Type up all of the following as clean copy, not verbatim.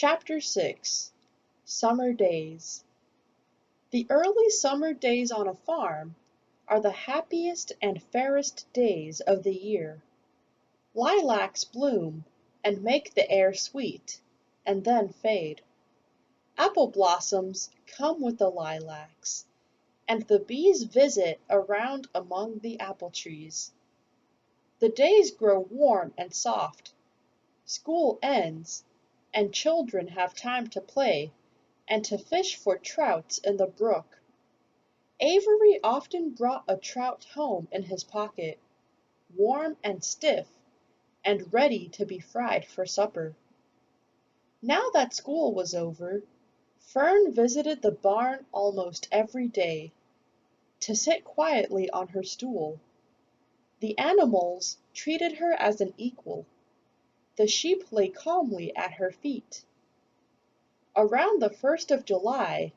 Chapter 6 Summer Days The early summer days on a farm are the happiest and fairest days of the year. Lilacs bloom and make the air sweet, and then fade. Apple blossoms come with the lilacs, and the bees visit around among the apple trees. The days grow warm and soft. School ends, and children have time to play and to fish for trouts in the brook. Avery often brought a trout home in his pocket, warm and stiff, and ready to be fried for supper. Now that school was over, Fern visited the barn almost every day, to sit quietly on her stool. The animals treated her as an equal. The sheep lay calmly at her feet. Around the 1st of July,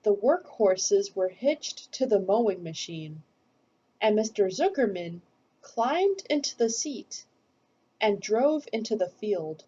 the work horses were hitched to the mowing machine, and Mr. Zuckerman climbed into the seat and drove into the field.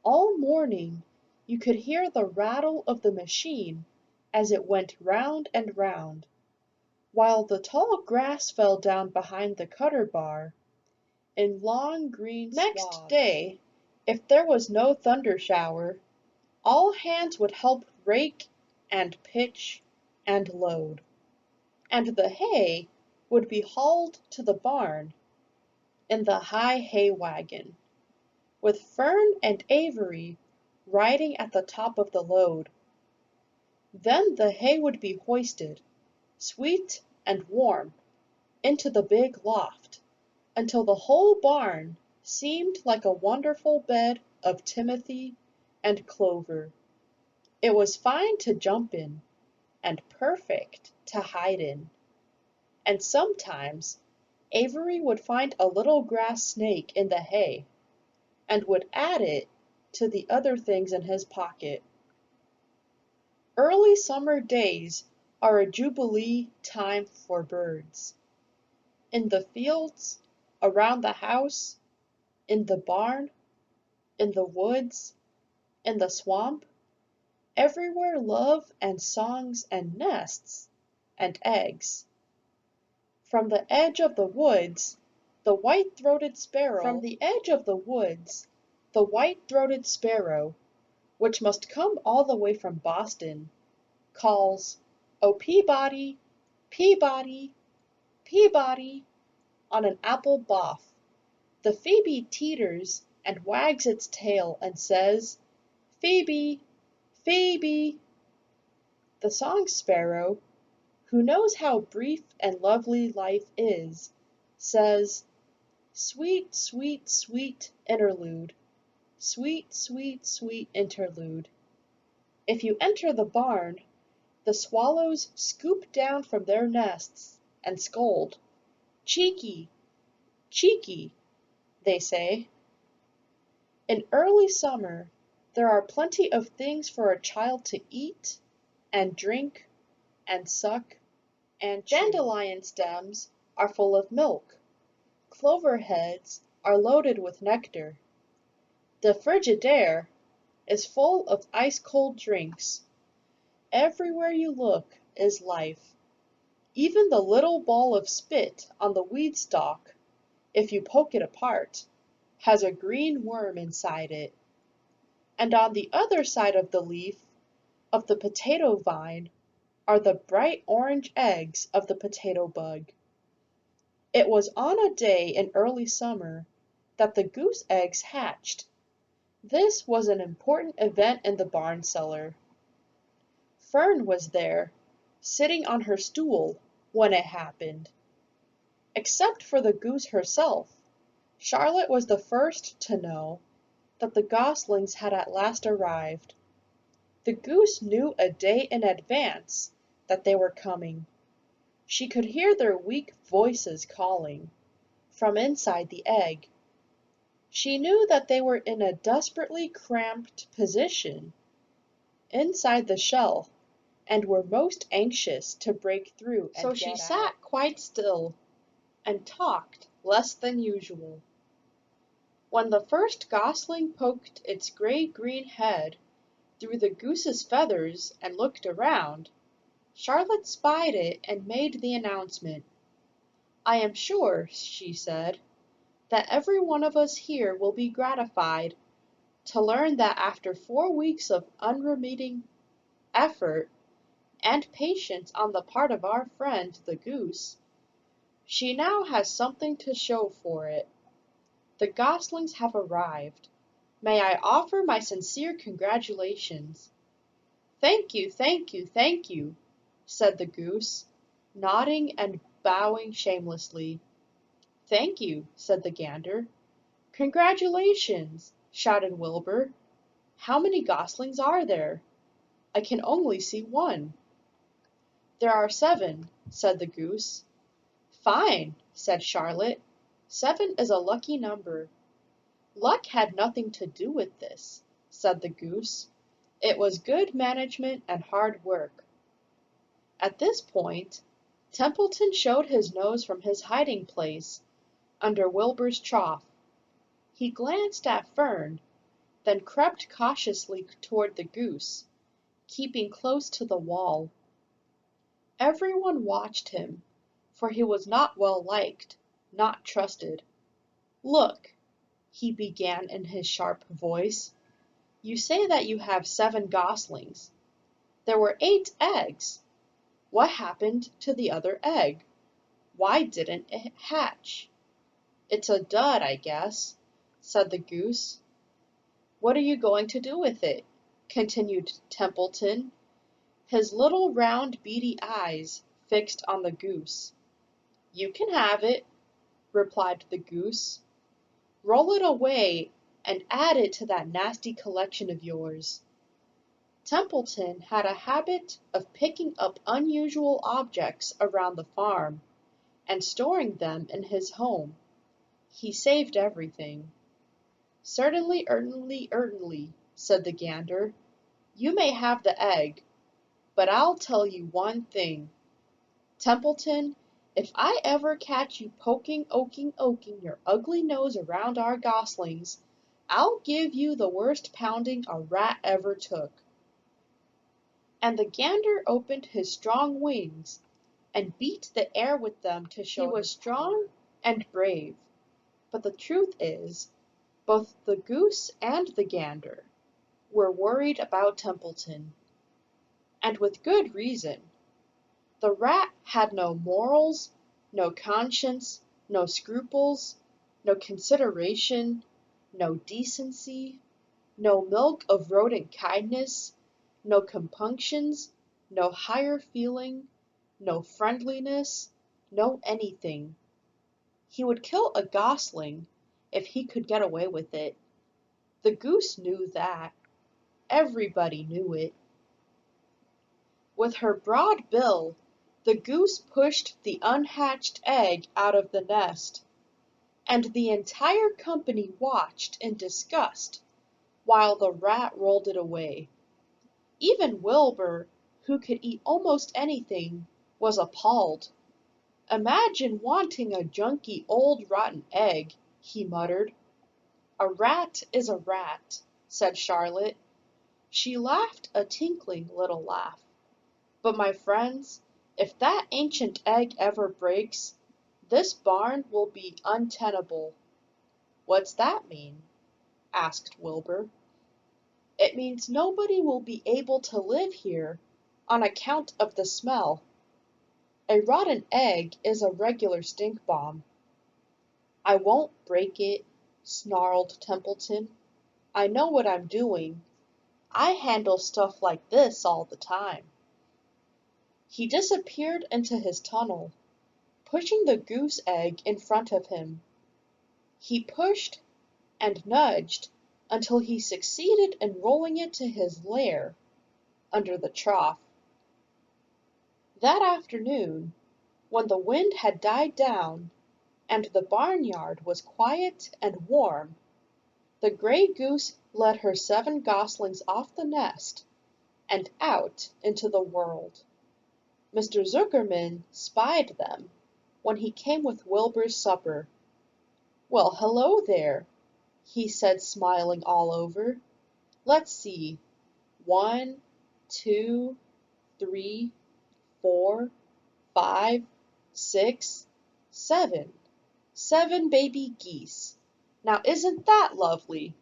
All morning you could hear the rattle of the machine as it went round and round, while the tall grass fell down behind the cutter bar in long green swaths. Next day, if there was no thunder shower, all hands would help rake and pitch and load, and the hay would be hauled to the barn in the high hay wagon, with Fern and Avery riding at the top of the load. Then the hay would be hoisted, sweet and warm, into the big loft, until the whole barn seemed like a wonderful bed of timothy and clover. It was fine to jump in, and perfect to hide in. And sometimes Avery would find a little grass snake in the hay, and would add it to the other things in his pocket. Early summer days are a jubilee time for birds. In the fields, around the house, in the barn, in the woods, in the swamp, everywhere love and songs and nests and eggs. From the edge of the woods, the white-throated sparrow, which must come all the way from Boston, calls, "Oh, Peabody, Peabody, Peabody," on an apple bough. The phoebe teeters and wags its tail and says, "Phoebe, Phoebe." The song sparrow, who knows how brief and lovely life is, says, "Sweet, sweet, sweet interlude, sweet, sweet, sweet interlude." If you enter the barn, the swallows scoop down from their nests and scold. "Cheeky, cheeky," they say. In early summer, there are plenty of things for a child to eat and drink and suck and chew. Dandelion stems are full of milk. Clover heads are loaded with nectar. The Frigidaire is full of ice-cold drinks. Everywhere you look is life. Even the little ball of spit on the weed stalk, if you poke it apart, has a green worm inside it. And on the other side of the leaf of the potato vine are the bright orange eggs of the potato bug. It was on a day in early summer that the goose eggs hatched. This was an important event in the barn cellar. Fern was there, sitting on her stool, when it happened. Except for the goose herself, Charlotte was the first to know that the Goslings had at last arrived. The goose knew a day in advance that they were coming. She could hear their weak voices calling from inside the egg. She knew that they were in a desperately cramped position inside the shell and were most anxious to break through and So she sat quite still and talked less than usual. When the first gosling poked its gray-green head through the goose's feathers and looked around, Charlotte spied it and made the announcement. "I am sure," she said, "that every one of us here will be gratified to learn that after 4 weeks of unremitting effort and patience on the part of our friend the goose, she now has something to show for it. The goslings have arrived. May I offer my sincere congratulations." "Thank you, thank you, thank you," said the goose, nodding and bowing shamelessly. "Thank you," said the gander. "Congratulations!" shouted Wilbur. "How many goslings are there? I can only see one." "There are 7," said the goose. "Fine!" said Charlotte. "7 is a lucky number." "Luck had nothing to do with this," said the goose. "It was good management and hard work." At this point, Templeton showed his nose from his hiding place under Wilbur's trough. He glanced at Fern, then crept cautiously toward the goose, keeping close to the wall. Everyone watched him, for he was not well liked, not trusted. "Look," he began in his sharp voice, "you say that you have 7 goslings. There were 8 eggs. What happened to the other egg? Why didn't it hatch?" "It's a dud, I guess," said the goose. "What are you going to do with it?" continued Templeton, his little round beady eyes fixed on the goose. "You can have it," replied the goose. "Roll it away and add it to that nasty collection of yours." Templeton had a habit of picking up unusual objects around the farm and storing them in his home. He saved everything. "Certainly, said the gander. "You may have the egg, but I'll tell you one thing. Templeton, if I ever catch you poking your ugly nose around our goslings, I'll give you the worst pounding a rat ever took." And the gander opened his strong wings and beat the air with them to show he was strong and brave. But the truth is, both the goose and the gander were worried about Templeton. And with good reason. The rat had no morals, no conscience, no scruples, no consideration, no decency, no milk of rodent kindness, no compunctions, no higher feeling, no friendliness, no anything. He would kill a gosling if he could get away with it. The goose knew that. Everybody knew it. With her broad bill, the goose pushed the unhatched egg out of the nest, and the entire company watched in disgust while the rat rolled it away. Even Wilbur, who could eat almost anything, was appalled. "Imagine wanting a junky old rotten egg," he muttered. "A rat is a rat," said Charlotte. She laughed a tinkling little laugh. "But my friends, if that ancient egg ever breaks, this barn will be untenable." "What's that mean?" asked Wilbur. "It means nobody will be able to live here on account of the smell. A rotten egg is a regular stink bomb." "I won't break it," snarled Templeton. "I know what I'm doing. I handle stuff like this all the time." He disappeared into his tunnel, pushing the goose egg in front of him. He pushed and nudged until he succeeded in rolling it to his lair under the trough. That afternoon, when the wind had died down and the barnyard was quiet and warm, the gray goose led her 7 goslings off the nest and out into the world. Mr. Zuckerman spied them when he came with Wilbur's supper. "Well, hello there!" he said, smiling all over. Let's see. 1, 2, 3, 4, 5, 6, 7. 7 baby geese. Now isn't that lovely?